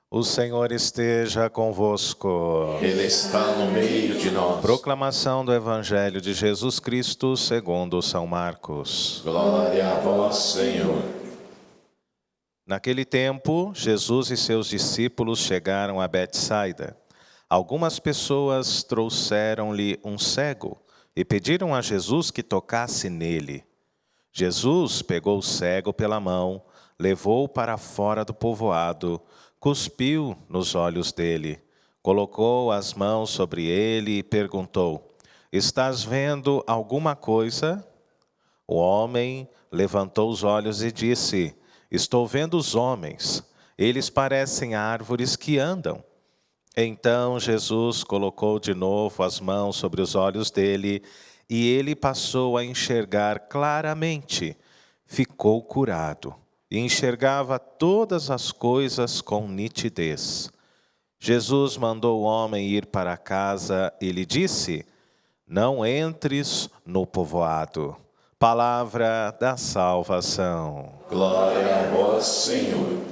O Senhor esteja convosco. Ele está no meio de nós. Proclamação do Evangelho de Jesus Cristo segundo São Marcos. Glória a vós, Senhor. Naquele tempo, Jesus e seus discípulos chegaram a Betsaida. Algumas pessoas trouxeram-lhe um cego e pediram a Jesus que tocasse nele. Jesus pegou o cego pela mão, levou-o para fora do povoado, cuspiu nos olhos dele, colocou as mãos sobre ele e perguntou: "Estás vendo alguma coisa?" O homem levantou os olhos e disse: "Estou vendo os homens, eles parecem árvores que andam." Então Jesus colocou de novo as mãos sobre os olhos dele e ele passou a enxergar claramente. Ficou curado e enxergava todas as coisas com nitidez. Jesus mandou o homem ir para casa e lhe disse: "Não entres no povoado." Palavra da salvação. Glória a vós, Senhor.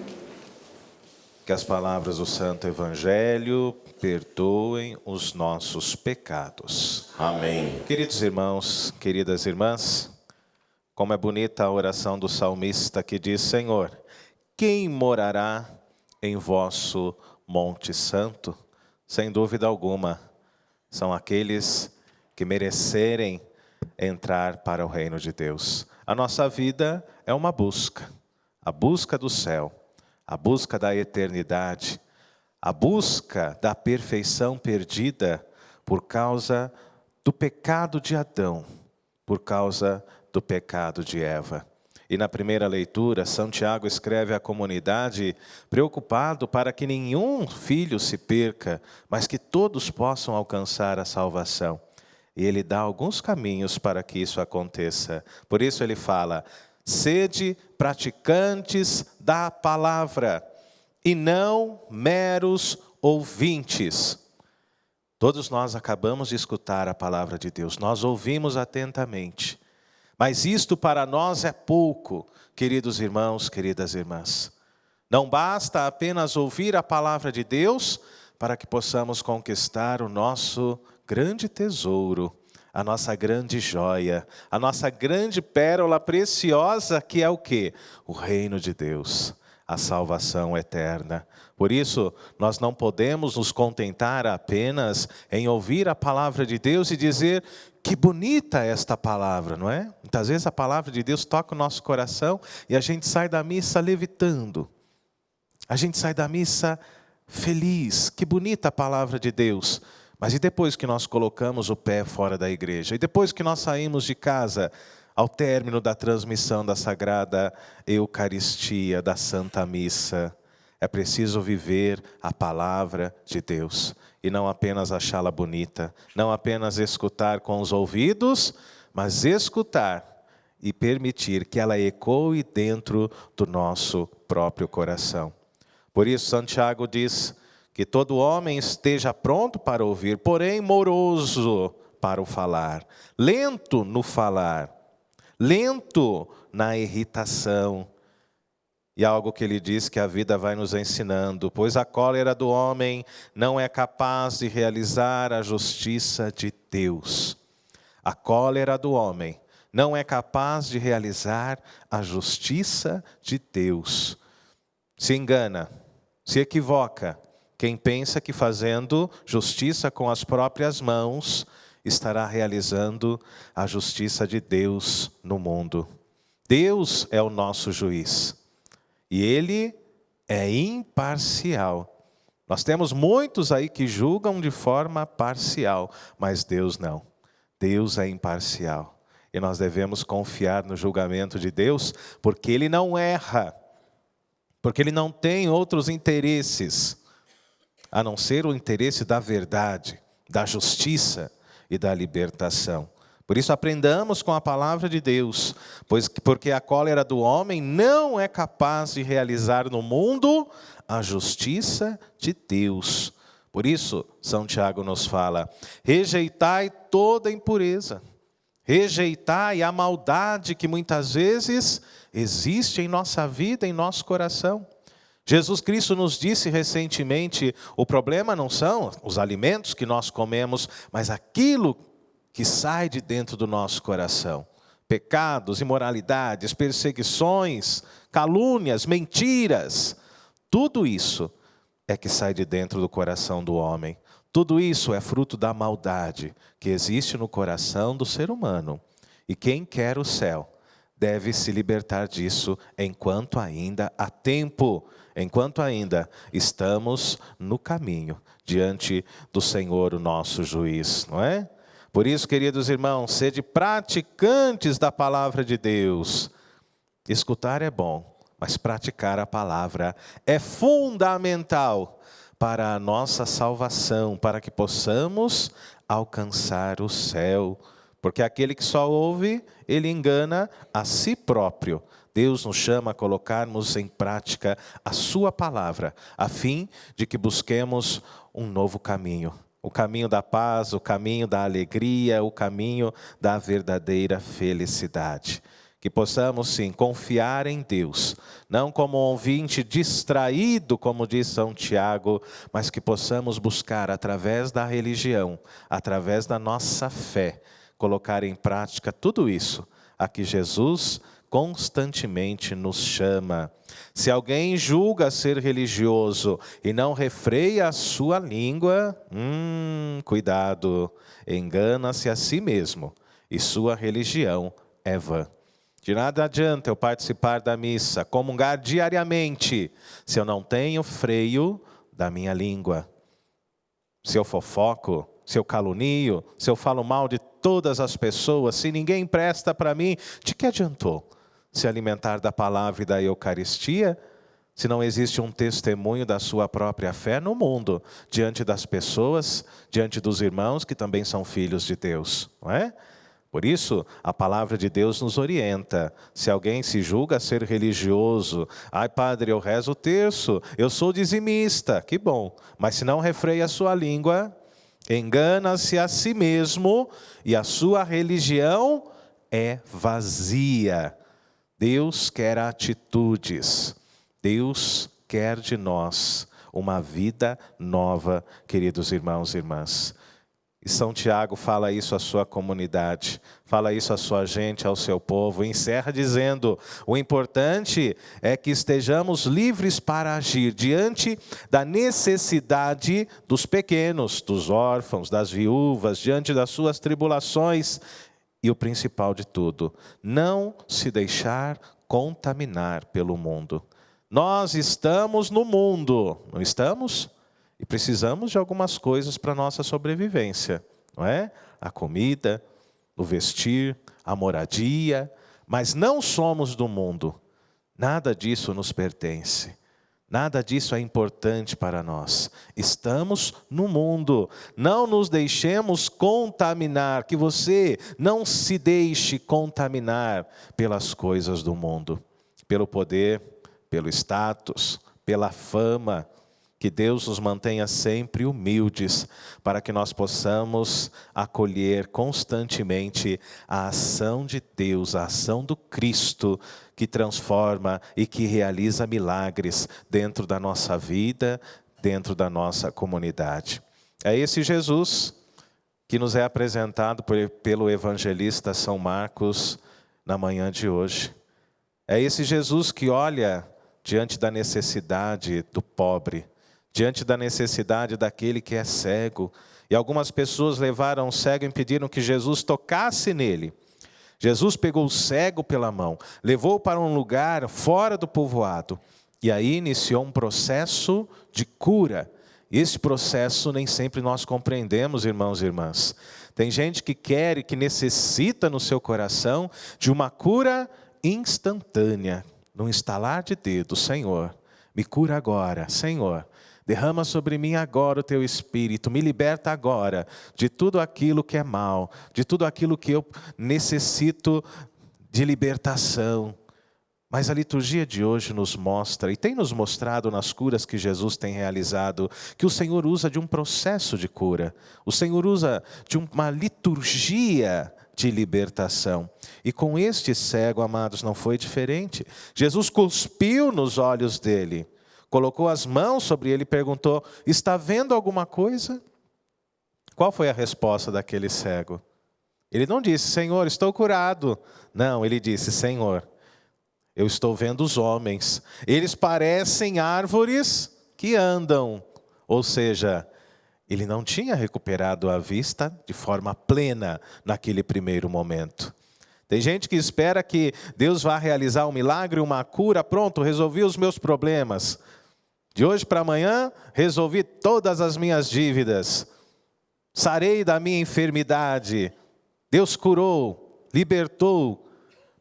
Que as palavras do Santo Evangelho perdoem os nossos pecados. Amém. Queridos irmãos, queridas irmãs, como é bonita a oração do salmista que diz: "Senhor, quem morará em vosso Monte Santo?" Sem dúvida alguma, são aqueles que merecerem entrar para o reino de Deus. A nossa vida é uma busca, a busca do céu, a busca da eternidade, a busca da perfeição perdida por causa do pecado de Adão, por causa do pecado de Eva. E na primeira leitura, São Tiago escreve à comunidade preocupado para que nenhum filho se perca, mas que todos possam alcançar a salvação. E ele dá alguns caminhos para que isso aconteça. Por isso ele fala: "Sede praticantes da palavra, e não meros ouvintes." Todos nós acabamos de escutar a palavra de Deus, nós ouvimos atentamente. Mas isto para nós é pouco, queridos irmãos, queridas irmãs. Não basta apenas ouvir a palavra de Deus para que possamos conquistar o nosso grande tesouro, a nossa grande joia, a nossa grande pérola preciosa, que é o quê? O reino de Deus, a salvação eterna. Por isso, nós não podemos nos contentar apenas em ouvir a palavra de Deus e dizer: "Que bonita esta palavra", não é? Muitas vezes a palavra de Deus toca o nosso coração e a gente sai da missa levitando. A gente sai da missa feliz, que bonita a palavra de Deus. Mas e depois que nós colocamos o pé fora da igreja? E depois que nós saímos de casa, ao término da transmissão da Sagrada Eucaristia, da Santa Missa? É preciso viver a palavra de Deus e não apenas achá-la bonita, não apenas escutar com os ouvidos, mas escutar e permitir que ela ecoe dentro do nosso próprio coração. Por isso, Santiago diz que todo homem esteja pronto para ouvir, porém moroso para o falar, lento no falar, lento na irritação. E algo que ele diz que a vida vai nos ensinando: "Pois a cólera do homem não é capaz de realizar a justiça de Deus." A cólera do homem não é capaz de realizar a justiça de Deus. Se engana, se equivoca quem pensa que fazendo justiça com as próprias mãos estará realizando a justiça de Deus no mundo. Deus é o nosso juiz e Ele é imparcial. Nós temos muitos aí que julgam de forma parcial, mas Deus não. Deus é imparcial e nós devemos confiar no julgamento de Deus, porque Ele não erra, porque Ele não tem outros interesses a não ser o interesse da verdade, da justiça e da libertação. Por isso aprendamos com a palavra de Deus, porque a cólera do homem não é capaz de realizar no mundo a justiça de Deus. Por isso, São Tiago nos fala: rejeitai toda impureza, rejeitai a maldade que muitas vezes existe em nossa vida, em nosso coração. Jesus Cristo nos disse recentemente, o problema não são os alimentos que nós comemos, mas aquilo que sai de dentro do nosso coração. Pecados, imoralidades, perseguições, calúnias, mentiras, tudo isso é que sai de dentro do coração do homem. Tudo isso é fruto da maldade que existe no coração do ser humano. E quem quer o céu deve se libertar disso enquanto ainda há tempo, enquanto ainda estamos no caminho diante do Senhor, o nosso juiz, não é? Por isso, queridos irmãos, sede praticantes da palavra de Deus. Escutar é bom, mas praticar a palavra é fundamental para a nossa salvação, para que possamos alcançar o céu. Porque aquele que só ouve, ele engana a si próprio. Deus nos chama a colocarmos em prática a sua palavra, a fim de que busquemos um novo caminho. O caminho da paz, o caminho da alegria, o caminho da verdadeira felicidade. Que possamos, sim, confiar em Deus, não como um ouvinte distraído, como diz São Tiago, mas que possamos buscar através da religião, através da nossa fé, colocar em prática tudo isso a que Jesus constantemente nos chama. Se alguém julga ser religioso e não refreia a sua língua, cuidado, engana-se a si mesmo e sua religião é vã. De nada adianta eu participar da missa, comungar diariamente, se eu não tenho freio da minha língua. Se eu fofoco, se eu calunio, se eu falo mal de todas as pessoas, se ninguém presta para mim, de que adiantou se alimentar da palavra e da Eucaristia, se não existe um testemunho da sua própria fé no mundo, diante das pessoas, diante dos irmãos que também são filhos de Deus, não é? Por isso, a palavra de Deus nos orienta. Se alguém se julga ser religioso, ai padre, eu rezo o terço, eu sou dizimista, que bom. Mas se não refreia a sua língua, engana-se a si mesmo e a sua religião é vazia. Deus quer atitudes, Deus quer de nós uma vida nova, queridos irmãos e irmãs. E São Tiago fala isso à sua comunidade, fala isso à sua gente, ao seu povo, e encerra dizendo: o importante é que estejamos livres para agir diante da necessidade dos pequenos, dos órfãos, das viúvas, diante das suas tribulações. E o principal de tudo, não se deixar contaminar pelo mundo. Nós estamos no mundo, não estamos? E precisamos de algumas coisas para a nossa sobrevivência, não é? A comida, o vestir, a moradia, mas não somos do mundo. Nada disso nos pertence. Nada disso é importante para nós. Estamos no mundo. Não nos deixemos contaminar, que você não se deixe contaminar pelas coisas do mundo, pelo poder, pelo status, pela fama. Que Deus nos mantenha sempre humildes, para que nós possamos acolher constantemente a ação de Deus, a ação do Cristo, que transforma e que realiza milagres dentro da nossa vida, dentro da nossa comunidade. É esse Jesus que nos é apresentado pelo evangelista São Marcos na manhã de hoje. É esse Jesus que olha diante da necessidade do pobre, diante da necessidade daquele que é cego. E algumas pessoas levaram o cego e impediram que Jesus tocasse nele. Jesus pegou o cego pela mão, levou para um lugar fora do povoado. E aí iniciou um processo de cura. Esse processo nem sempre nós compreendemos, irmãos e irmãs. Tem gente que quer e que necessita no seu coração de uma cura instantânea. No estalar de dedo, Senhor, me cura agora, Senhor. Derrama sobre mim agora o teu Espírito, me liberta agora de tudo aquilo que é mal, de tudo aquilo que eu necessito de libertação. Mas a liturgia de hoje nos mostra, e tem nos mostrado nas curas que Jesus tem realizado, que o Senhor usa de um processo de cura. O Senhor usa de uma liturgia de libertação. E com este cego, amados, não foi diferente. Jesus cuspiu nos olhos dele. colocou as mãos sobre ele e perguntou: está vendo alguma coisa? Qual foi a resposta daquele cego? Ele não disse: Senhor, estou curado. Não, ele disse: Senhor, eu estou vendo os homens. Eles parecem árvores que andam. Ou seja, ele não tinha recuperado a vista de forma plena naquele primeiro momento. Tem gente que espera que Deus vá realizar um milagre, uma cura, pronto, resolvi os meus problemas. De hoje para amanhã, resolvi todas as minhas dívidas. Sarei da minha enfermidade. Deus curou, libertou.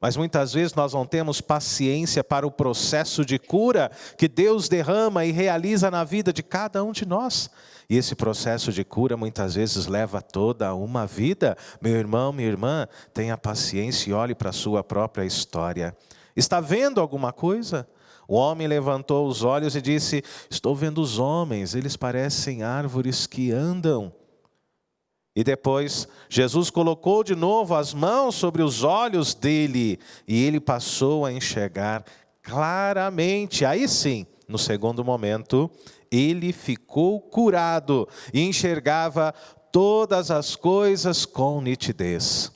Mas muitas vezes nós não temos paciência para o processo de cura que Deus derrama e realiza na vida de cada um de nós. E esse processo de cura muitas vezes leva toda uma vida. Meu irmão, minha irmã, tenha paciência e olhe para a sua própria história. Está vendo alguma coisa? O homem levantou os olhos e disse: estou vendo os homens, eles parecem árvores que andam. E depois, Jesus colocou de novo as mãos sobre os olhos dele, e ele passou a enxergar claramente. Aí sim, no segundo momento, ele ficou curado e enxergava todas as coisas com nitidez.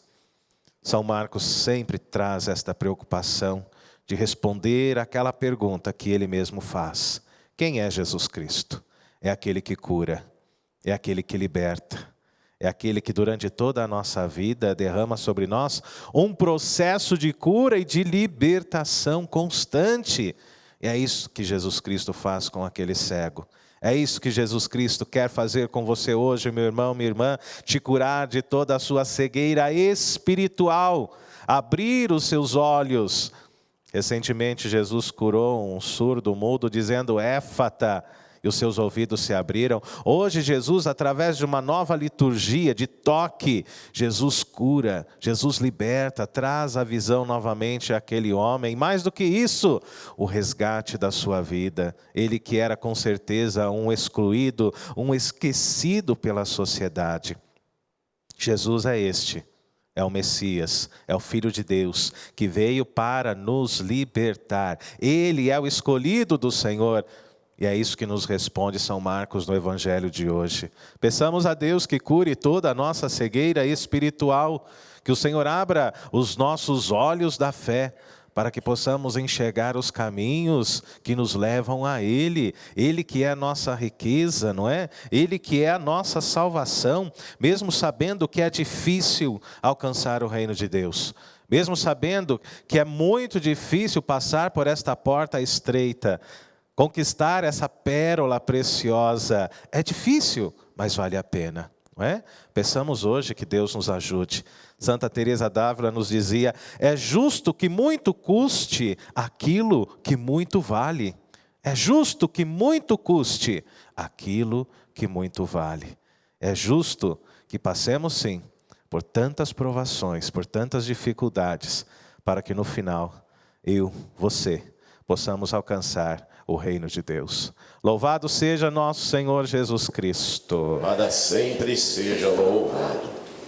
São Marcos sempre traz esta preocupação de responder aquela pergunta que ele mesmo faz: quem é Jesus Cristo? É aquele que cura, é aquele que liberta. É aquele que durante toda a nossa vida derrama sobre nós um processo de cura e de libertação constante. E é isso que Jesus Cristo faz com aquele cego. É isso que Jesus Cristo quer fazer com você hoje, meu irmão, minha irmã, te curar de toda a sua cegueira espiritual, abrir os seus olhos. Recentemente Jesus curou um surdo mudo dizendo éfata, e os seus ouvidos se abriram. Hoje Jesus, através de uma nova liturgia de toque, Jesus cura, Jesus liberta, traz a visão novamente àquele homem. Mais do que isso, o resgate da sua vida. Ele que era com certeza um excluído, um esquecido pela sociedade. Jesus é este. É o Messias, é o Filho de Deus, que veio para nos libertar. Ele é o escolhido do Senhor. E é isso que nos responde São Marcos no Evangelho de hoje. Peçamos a Deus que cure toda a nossa cegueira espiritual, que o Senhor abra os nossos olhos da fé, para que possamos enxergar os caminhos que nos levam a Ele. Ele que é a nossa riqueza, não é? Ele que é a nossa salvação, mesmo sabendo que é difícil alcançar o reino de Deus. Mesmo sabendo que é muito difícil passar por esta porta estreita, conquistar essa pérola preciosa é difícil, mas vale a pena, não é? Peçamos hoje que Deus nos ajude. Santa Teresa d'Ávila nos dizia: é justo que muito custe aquilo que muito vale. É justo que muito custe aquilo que muito vale. É justo que passemos sim por tantas provações, por tantas dificuldades, para que no final eu, você, possamos alcançar o reino de Deus. Louvado seja nosso Senhor Jesus Cristo. Para sempre seja louvado.